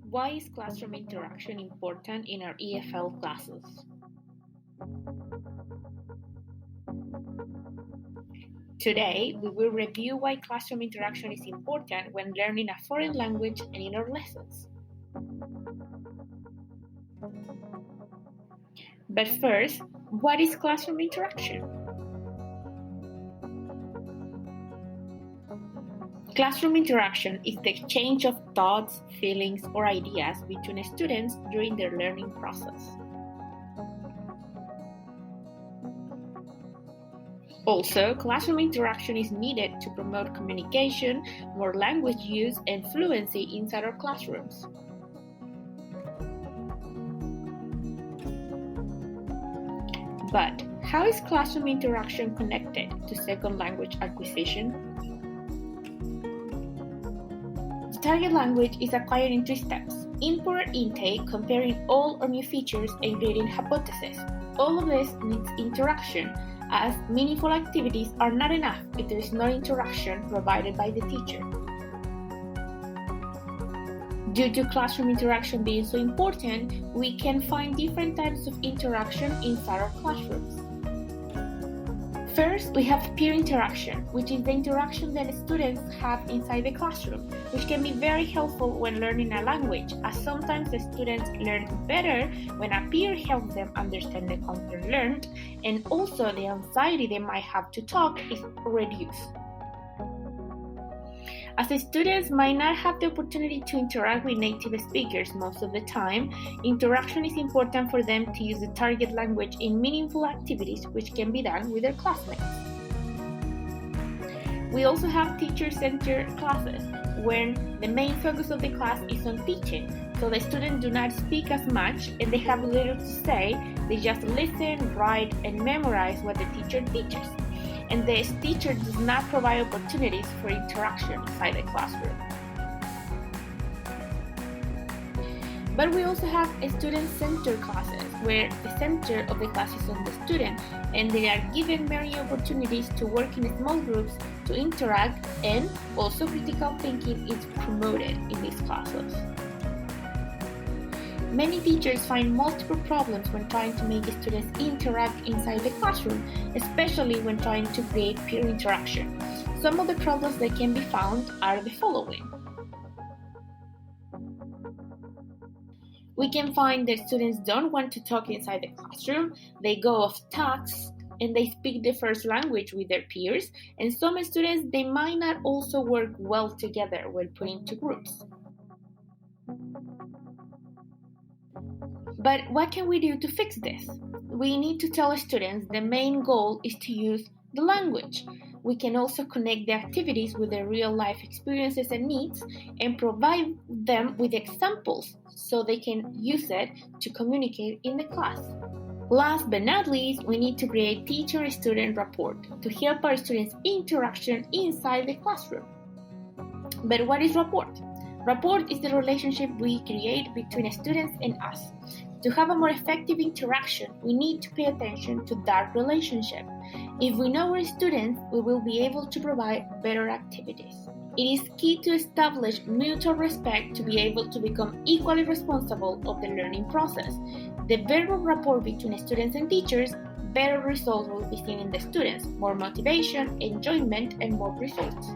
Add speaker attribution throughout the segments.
Speaker 1: Why is classroom interaction important in our EFL classes? Today, we will review why classroom interaction is important when learning a foreign language and in our lessons. But first, what is classroom interaction? Classroom interaction is the exchange of thoughts, feelings, or ideas between students during their learning process. Also, classroom interaction is needed to promote communication, more language use, and fluency inside our classrooms. But how is classroom interaction connected to second language acquisition? The target language is acquired in 3 steps: input or intake, comparing all or new features, and grading hypothesis. All of this needs interaction, as meaningful activities are not enough if there is no interaction provided by the teacher. Due to classroom interaction being so important, we can find different types of interaction inside our classrooms. First, we have peer interaction, which is the interaction that students have inside the classroom, which can be very helpful when learning a language, as sometimes the students learn better when a peer helps them understand the content learned, and also the anxiety they might have to talk is reduced. As the students might not have the opportunity to interact with native speakers most of the time, interaction is important for them to use the target language in meaningful activities which can be done with their classmates. We also have teacher-centered classes, where the main focus of the class is on teaching, so the students do not speak as much and they have little to say, they just listen, write, and memorize what the teacher teaches. And the teacher does not provide opportunities for interaction inside the classroom. But we also have student-centered classes, where the center of the class is on the student, and they are given many opportunities to work in small groups, to interact, and also critical thinking is promoted in these classes. Many teachers find multiple problems when trying to make students interact inside the classroom, especially when trying to create peer interaction. Some of the problems that can be found are the following. We can find that students don't want to talk inside the classroom, they go off task, and they speak the first language with their peers, and some students, they might not also work well together when put into groups. But what can we do to fix this? We need to tell students the main goal is to use the language. We can also connect the activities with their real-life experiences and needs and provide them with examples so they can use it to communicate in the class. Last but not least, we need to create teacher-student rapport to help our students' interaction inside the classroom. But what is rapport? Rapport is the relationship we create between students and us. To have a more effective interaction, we need to pay attention to that relationship. If we know our students, we will be able to provide better activities. It is key to establish mutual respect to be able to become equally responsible of the learning process. The better rapport between students and teachers, better results will be seen in the students, more motivation, enjoyment, and more results.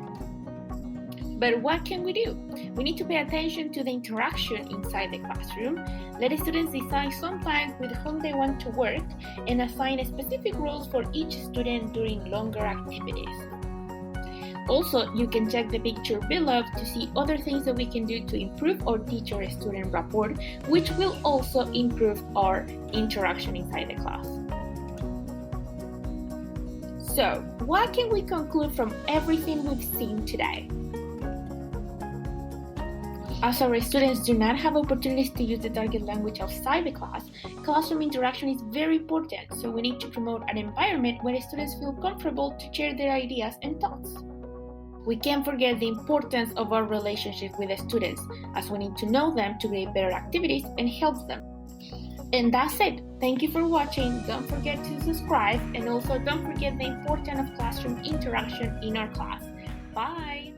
Speaker 1: But what can we do? We need to pay attention to the interaction inside the classroom. Let the students decide sometimes with whom they want to work and assign specific roles for each student during longer activities. Also, you can check the picture below to see other things that we can do to improve our teacher-student rapport, which will also improve our interaction inside the class. So, what can we conclude from everything we've seen today? As our students do not have opportunities to use the target language outside the class, classroom interaction is very important, so we need to promote an environment where students feel comfortable to share their ideas and thoughts. We can't forget the importance of our relationship with the students, as we need to know them to create better activities and help them. And that's it. Thank you for watching. Don't forget to subscribe, and also don't forget the importance of classroom interaction in our class. Bye!